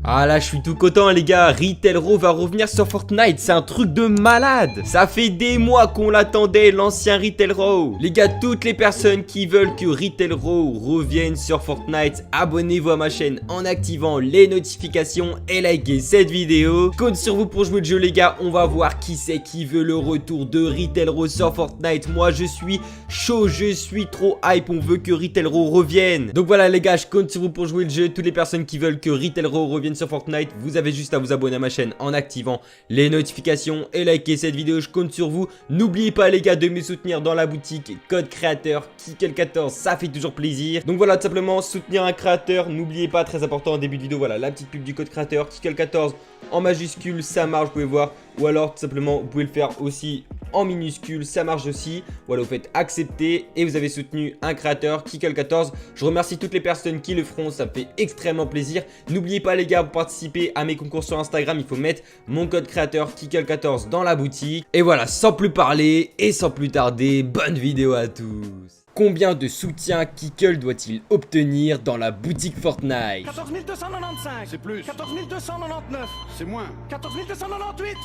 Ah là, je suis tout content les gars, Retail Row va revenir sur Fortnite, c'est un truc de malade. Ça fait des mois qu'on l'attendait, l'ancien Retail Row. Les gars, toutes les personnes qui veulent que Retail Row revienne sur Fortnite, abonnez-vous à ma chaîne en activant les notifications et likez cette vidéo. Je compte sur vous pour jouer le jeu les gars, on va voir qui c'est qui veut le retour de Retail Row sur Fortnite. Moi je suis chaud, je suis trop hype, on veut que Retail Row revienne. Donc voilà les gars, je compte sur vous pour jouer le jeu. Toutes les personnes qui veulent que Retail Row revienne sur Fortnite, vous avez juste à vous abonner à ma chaîne en activant les notifications et liker cette vidéo, je compte sur vous. N'oubliez pas les gars de me soutenir dans la boutique, code créateur Kikkel14, ça fait toujours plaisir. Donc voilà, tout simplement soutenir un créateur, n'oubliez pas, très important en début de vidéo, voilà la petite pub du code créateur Kikkel14 en majuscule, ça marche, vous pouvez voir. Ou alors tout simplement vous pouvez le faire aussi en minuscule, ça marche aussi. Voilà, vous faites accepter et vous avez soutenu un créateur Kikkel14. Je remercie toutes les personnes qui le feront, ça me fait extrêmement plaisir. N'oubliez pas les gars, pour participer à mes concours sur Instagram, il faut mettre mon code créateur Kikkel14 dans la boutique. Et voilà, sans plus parler et sans plus tarder, bonne vidéo à tous. Combien de soutien Kikkel doit-il obtenir dans la boutique Fortnite? 14 295. C'est plus. 14 299. C'est moins. 14 298.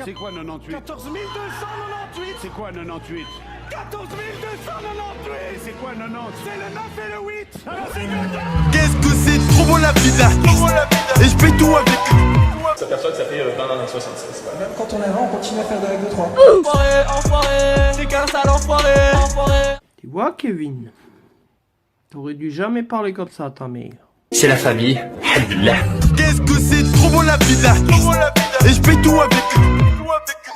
C'est quoi 98? 14 298. C'est quoi 98? 14 298. C'est quoi 90? C'est le 9 et le 8. Alors c'est gagné. Qu'est-ce que c'est trop bon la vida. Et je paye tout avec. Ça perçoit que ça fait 20,76. Même quand on est là, on continue à faire de la règle de 3. Enfoiré, enfoiré. C'est qu'un sale enfoiré, enfoiré. Tu vois, Kevin, t'aurais dû jamais parler comme ça à ta mère. C'est la famille. Qu'est-ce que c'est trop bon la vida. Et je paye tout avec.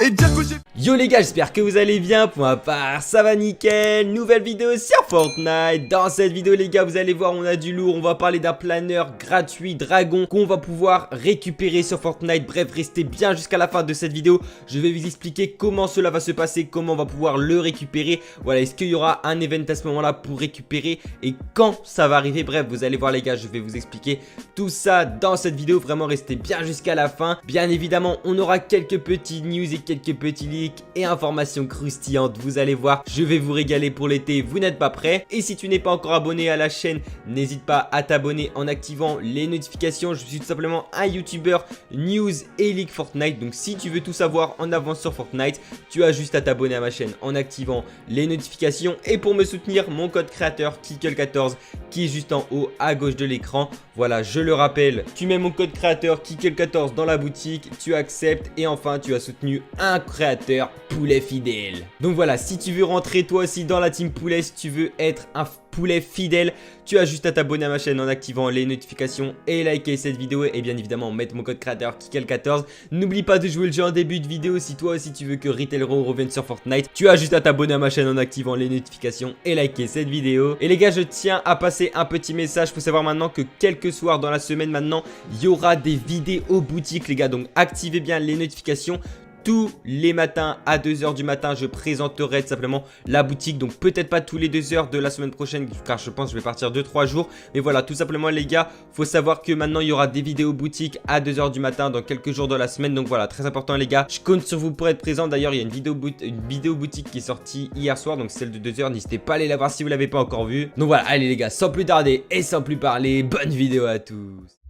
Et dire que j'ai... Yo les gars, j'espère que vous allez bien. Pour ma part, ça va nickel. Nouvelle vidéo sur Fortnite. Dans cette vidéo les gars, vous allez voir, on a du lourd. On va parler d'un planeur gratuit dragon qu'on va pouvoir récupérer sur Fortnite. Bref, restez bien jusqu'à la fin de cette vidéo. Je vais vous expliquer comment cela va se passer, comment on va pouvoir le récupérer. Voilà, est-ce qu'il y aura un event à ce moment-là pour récupérer et quand ça va arriver. Bref, vous allez voir les gars, je vais vous expliquer tout ça dans cette vidéo. Vraiment, restez bien jusqu'à la fin. Bien évidemment, on aura quelques petits news et quelques petits leaks et informations croustillantes. Vous allez voir, je vais vous régaler pour l'été. Vous n'êtes pas prêts? Et si tu n'es pas encore abonné à la chaîne, n'hésite pas à t'abonner en activant les notifications. Je suis tout simplement un youtubeur news et leak Fortnite. Donc si tu veux tout savoir en avance sur Fortnite, tu as juste à t'abonner à ma chaîne en activant les notifications. Et pour me soutenir, mon code créateur Kikkel14 qui est juste en haut à gauche de l'écran. Voilà, je le rappelle, tu mets mon code créateur Kikkel14 dans la boutique, tu acceptes et enfin tu as soutenu un créateur poulet fidèle. Donc voilà, si tu veux rentrer toi aussi dans la team poulet, si tu veux être un poulet fidèle, tu as juste à t'abonner à ma chaîne en activant les notifications et liker cette vidéo et bien évidemment mettre mon code créateur Kikkel14. N'oublie pas de jouer le jeu en début de vidéo. Si toi aussi tu veux que Retail Row revienne sur Fortnite, tu as juste à t'abonner à ma chaîne en activant les notifications et liker cette vidéo. Et les gars, je tiens à passer un petit message. Faut savoir maintenant que quelques soirs dans la semaine maintenant, il y aura des vidéos boutiques les gars, donc activez bien les notifications. Tous les matins à 2 h du matin, je présenterai tout simplement la boutique. Donc peut-être pas tous les 2 h de la semaine prochaine, car je pense que je vais partir 2-3 jours. Mais voilà, tout simplement les gars, faut savoir que maintenant il y aura des vidéos boutiques à 2 h du matin dans quelques jours de la semaine. Donc voilà, très important les gars, je compte sur vous pour être présent. D'ailleurs, il y a une vidéo boutique qui est sortie hier soir, donc celle de 2 h. N'hésitez pas à aller la voir si vous l'avez pas encore vue. Donc voilà, allez les gars, sans plus tarder et sans plus parler, bonne vidéo à tous.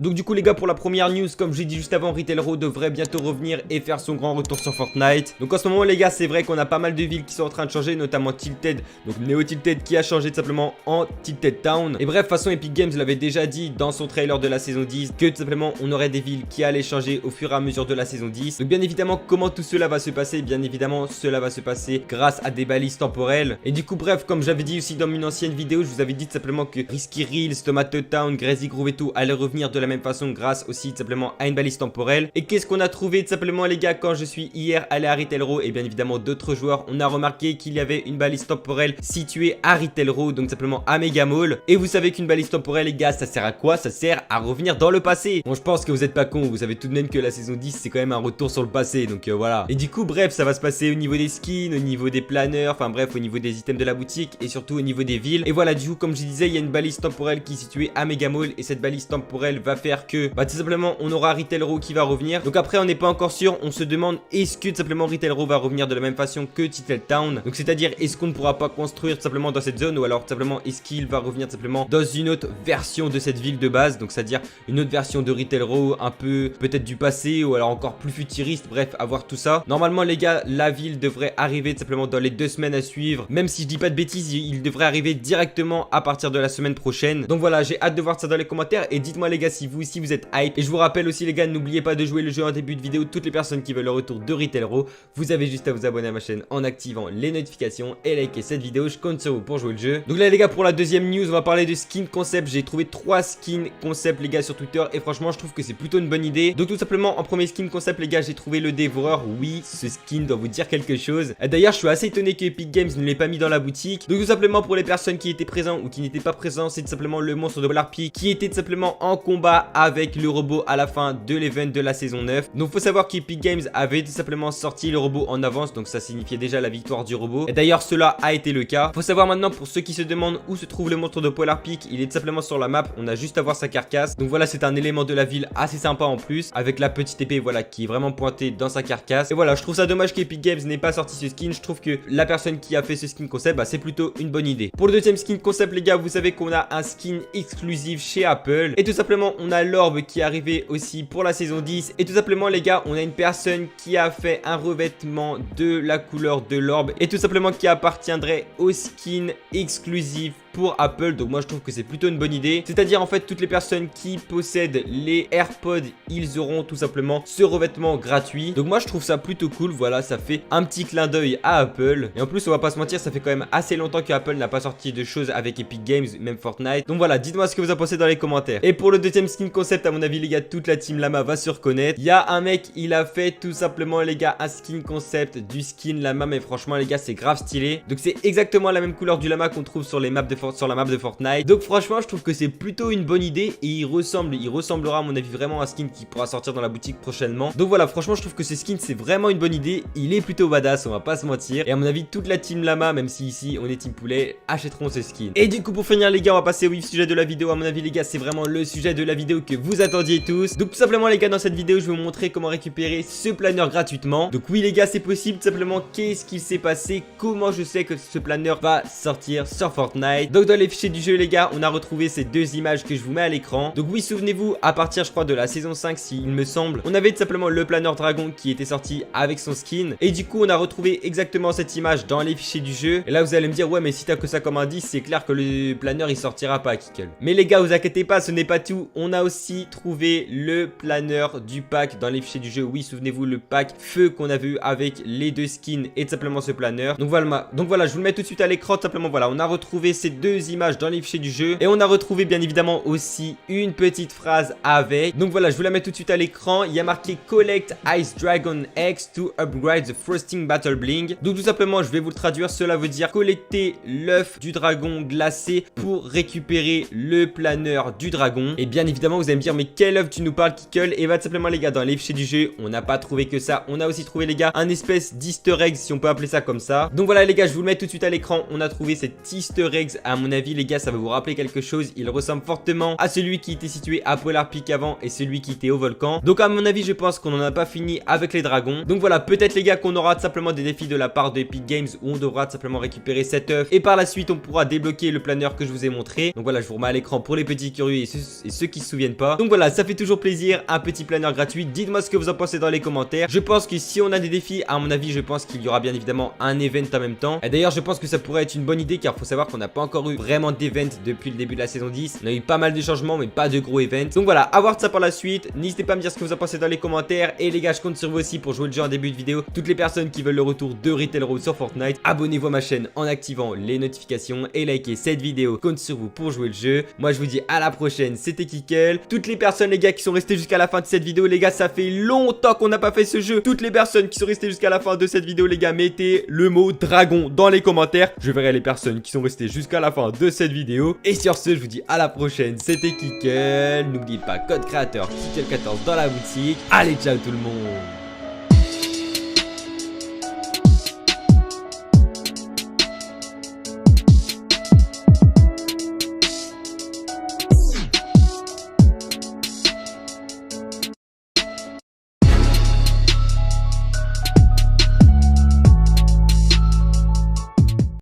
Donc du coup les gars, pour la première news, comme j'ai dit juste avant, Retail Row devrait bientôt revenir et faire son grand retour sur Fortnite. Donc en ce moment les gars, c'est vrai qu'on a pas mal de villes qui sont en train de changer, notamment Tilted, donc Neo Tilted qui a changé tout simplement en Tilted Town. Et bref, de toute façon Epic Games l'avait déjà dit dans son trailer de la saison 10 que tout simplement on aurait des villes qui allaient changer au fur et à mesure de la saison 10. Donc bien évidemment, comment tout cela va se passer? Bien évidemment, cela va se passer grâce à des balises temporelles. Et du coup bref, comme j'avais dit aussi dans une ancienne vidéo, je vous avais dit tout simplement que Risky Reels, Tomato Town, Crazy Groove et tout allaient revenir de la même façon grâce aussi tout simplement à une balise temporelle. Et qu'est-ce qu'on a trouvé tout simplement les gars quand je suis hier allé à Retail Row et bien évidemment d'autres joueurs, on a remarqué qu'il y avait une balise temporelle située à Retail Row, donc simplement à Mega Mall. Et vous savez qu'une balise temporelle les gars, ça sert à quoi? Ça sert à revenir dans le passé. Bon, je pense que vous êtes pas cons, vous savez tout de même que la saison 10 c'est quand même un retour sur le passé, donc voilà. Et du coup bref, ça va se passer au niveau des skins, au niveau des planeurs, enfin bref, au niveau des items de la boutique et surtout au niveau des villes. Et voilà, du coup comme je disais, il y a une balise temporelle qui est située à Mega Mall et cette balise temporelle va faire que tout simplement on aura Retail Row qui va revenir. Donc après on n'est pas encore sûr, on se demande est-ce que tout simplement Retail Row va revenir de la même façon que Titletown. Donc c'est-à-dire est-ce qu'on ne pourra pas construire tout simplement dans cette zone, ou alors tout simplement est-ce qu'il va revenir tout simplement dans une autre version de cette ville de base, donc c'est-à-dire une autre version de Retail Row, un peu peut-être du passé ou alors encore plus futuriste, bref, à voir tout ça. Normalement les gars, la ville devrait arriver tout simplement dans les 2 semaines à suivre, même si je dis pas de bêtises, il devrait arriver directement à partir de la semaine prochaine. Donc voilà, j'ai hâte de voir ça dans les commentaires, et dites-moi les gars si vous aussi vous êtes hype. Et je vous rappelle aussi les gars, n'oubliez pas de jouer le jeu en début de vidéo. Toutes les personnes qui veulent le retour de Retail Row, vous avez juste à vous abonner à ma chaîne en activant les notifications et liker cette vidéo. Je compte sur vous pour jouer le jeu. Donc là les gars, pour la deuxième news, on va parler de skin concept. J'ai trouvé 3 skins concept les gars sur Twitter, et franchement je trouve que c'est plutôt une bonne idée. Donc tout simplement en premier skin concept les gars, j'ai trouvé le Dévoreur. Oui, ce skin doit vous dire quelque chose. D'ailleurs je suis assez étonné que Epic Games ne l'ait pas mis dans la boutique. Donc tout simplement pour les personnes qui étaient présentes ou qui n'étaient pas présentes, c'est tout simplement le monstre de Polar Peak qui était tout simplement en combat avec le robot à la fin de l'event de la saison 9. Donc faut savoir qu'Epic Games avait tout simplement sorti le robot en avance, donc ça signifiait déjà la victoire du robot. Et d'ailleurs cela a été le cas. Faut savoir maintenant, pour ceux qui se demandent où se trouve le monstre de Polar Peak, il est tout simplement sur la map, on a juste à voir sa carcasse. Donc voilà, c'est un élément de la ville assez sympa en plus, avec la petite épée voilà qui est vraiment pointée dans sa carcasse. Et voilà, je trouve ça dommage qu'Epic Games n'ait pas sorti ce skin. Je trouve que la personne qui a fait ce skin concept, c'est plutôt une bonne idée. Pour le deuxième skin concept les gars, vous savez qu'on a un skin exclusif chez Apple, et tout simplement on a l'orbe qui est arrivé aussi pour la saison 10, et tout simplement les gars, on a une personne qui a fait un revêtement de la couleur de l'orbe, et tout simplement qui appartiendrait au skin exclusif pour Apple. Donc moi je trouve que c'est plutôt une bonne idée, c'est-à-dire en fait toutes les personnes qui possèdent les AirPods, ils auront tout simplement ce revêtement gratuit. Donc moi je trouve ça plutôt cool. Voilà, ça fait un petit clin d'œil à Apple, et en plus on va pas se mentir, ça fait quand même assez longtemps que Apple n'a pas sorti de choses avec Epic Games, même Fortnite. Donc voilà, dites-moi ce que vous en pensez dans les commentaires. Et pour le deuxième skin concept, à mon avis les gars, toute la team Lama va se reconnaître. Il y a un mec, il a fait tout simplement les gars un skin concept du skin Lama, mais franchement les gars c'est grave stylé. Donc c'est exactement la même couleur du Lama qu'on trouve sur les maps de sur la map de Fortnite. Donc franchement je trouve que c'est plutôt une bonne idée, et il ressemblera à mon avis vraiment à un skin qui pourra sortir dans la boutique prochainement. Donc voilà, franchement je trouve que ce skin c'est vraiment une bonne idée, il est plutôt badass, on va pas se mentir, et à mon avis toute la team Lama, même si ici on est team poulet, achèteront ce skin. Et du coup pour finir les gars, on va passer au vif sujet de la vidéo. À mon avis les gars, c'est vraiment le sujet de la vidéo que vous attendiez tous. Donc tout simplement les gars, dans cette vidéo je vais vous montrer comment récupérer ce planeur gratuitement. Donc oui les gars, c'est possible. Tout simplement, qu'est-ce qu'il s'est passé, comment je sais que ce planeur va sortir sur Fortnite. Donc dans les fichiers du jeu les gars, on a retrouvé ces 2 images que je vous mets à l'écran. Donc oui, souvenez-vous, à partir je crois de la saison 5 s'il me semble, on avait tout simplement le planeur dragon qui était sorti avec son skin, et du coup on a retrouvé exactement cette image dans les fichiers du jeu. Et là vous allez me dire ouais mais si t'as que ça comme indice, c'est clair que le planeur il sortira pas à Kickle. Mais les gars, vous inquiétez pas, ce n'est pas tout, on a aussi trouvé le planeur du pack dans les fichiers du jeu. Oui, souvenez-vous, le pack feu qu'on a vu avec les 2 skins et tout simplement ce planeur. Donc voilà, je vous le mets tout de suite à l'écran. Tout simplement voilà, on a retrouvé ces 2 images dans les fichiers du jeu, et on a retrouvé bien évidemment aussi une petite phrase avec. Donc voilà, je vous la mets tout de suite à l'écran. Il y a marqué Collect Ice Dragon Eggs to upgrade the Frosting Battle Bling. Donc tout simplement, je vais vous le traduire, cela veut dire collecter l'œuf du dragon glacé pour récupérer le planeur du dragon. Et bien évidemment vous allez me dire mais quel œuf tu nous parles Kickle? Et bah tout simplement les gars, dans les fichiers du jeu on n'a pas trouvé que ça, on a aussi trouvé les gars un espèce d'easter egg, si on peut appeler ça comme ça. Donc voilà les gars, je vous le mets tout de suite à l'écran. On a trouvé cet easter egg, à mon avis les gars ça va vous rappeler quelque chose. Il ressemble fortement à celui qui était situé à Polar Peak avant et celui qui était au volcan. Donc à mon avis je pense qu'on n'en a pas fini avec les dragons. Donc voilà, peut-être les gars qu'on aura tout simplement des défis de la part de Epic Games où on devra tout simplement récupérer cet œuf, et par la suite on pourra débloquer le planeur que je vous ai montré. Donc voilà, je vous remets à l'écran pour les petits curieux et ceux qui se souviennent pas. Donc voilà, ça fait toujours plaisir, un petit planeur gratuit. Dites-moi ce que vous en pensez dans les commentaires. Je pense que si on a des défis, à mon avis je pense qu'il y aura bien évidemment un event en même temps. Et d'ailleurs je pense que ça pourrait être une bonne idée, car faut savoir qu'on n'a pas encore eu vraiment d'event depuis le début de la saison 10. On a eu pas mal de changements mais pas de gros events. Donc voilà, à voir de ça par la suite. N'hésitez pas à me dire ce que vous en pensez dans les commentaires. Et les gars, je compte sur vous aussi pour jouer le jeu en début de vidéo. Toutes les personnes qui veulent le retour de Retail Row sur Fortnite, abonnez-vous à ma chaîne en activant les notifications et likez cette vidéo. Compte sur vous pour jouer le jeu. Moi je vous dis à la prochaine, c'était Kickle. Toutes les personnes les gars qui sont restées jusqu'à la fin de cette vidéo les gars, ça fait longtemps qu'on n'a pas fait ce jeu. Toutes les personnes qui sont restées jusqu'à la fin de cette vidéo les gars, mettez le mot dragon dans les commentaires. Je verrai les personnes qui sont restées jusqu'à la fin de cette vidéo. Et sur ce, je vous dis à la prochaine, c'était Kickle. N'oubliez pas, code créateur Kickle14 dans la boutique. Allez, ciao tout le monde.